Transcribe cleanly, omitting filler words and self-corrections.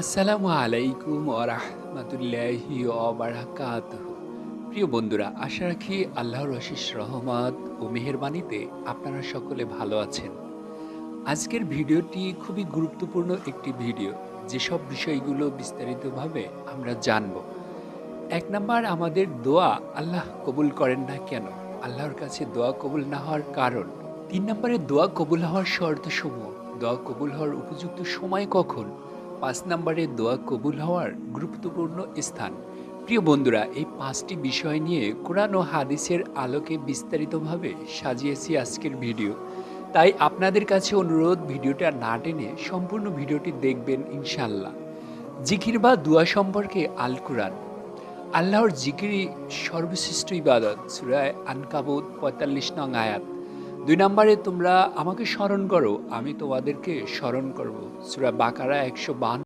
আসসালামু আলাইকুম ওয়া রাহমাতুল্লাহি ওয়া বারাকাতুহু। প্রিয় বন্ধুরা, আশা রাখি আল্লাহর অশেষ রহমত ও মেহেরবানিতে আপনারা সকলে ভালো আছেন। আজকের ভিডিওটি খুবই গুরুত্বপূর্ণ একটি ভিডিও। যেসব বিষয়গুলো বিস্তারিতভাবে আমরা জানব। ১ নাম্বার, আমাদের দোয়া আল্লাহ কবুল করেন না কেন? আল্লাহর কাছে দোয়া কবুল না হওয়ার কারণ। ৩ নম্বরে দোয়া কবুল হওয়ার শর্তসমূহ। দোয়া কবুল হওয়ার উপযুক্ত সময় কখন? ৫ নম্বরে দোয়া কবুল হওয়ার গুরুত্বপূর্ণ স্থান। প্রিয় বন্ধুরা, এই ৫টি বিষয় নিয়ে কোরআন ও হাদিসের আলোকে বিস্তারিতভাবে সাজিয়েছি আজকের ভিডিও। তাই আপনাদের কাছে অনুরোধ, ভিডিওটা না টেনে সম্পূর্ণ ভিডিওটি দেখবেন ইনশাআল্লাহ। জিকির বা দোয়া সম্পর্কে আল কুরআন। আল্লাহর জিকিরই সর্বশ্রেষ্ঠ ইবাদত। সূরা আনকাবুত ৪৫ নং আয়াত। ২ নম্বরে তোমরা আমাকে স্মরণ করো, আমি তোমাদেরকে স্মরণ করব। সূরা বাকারা ১৫২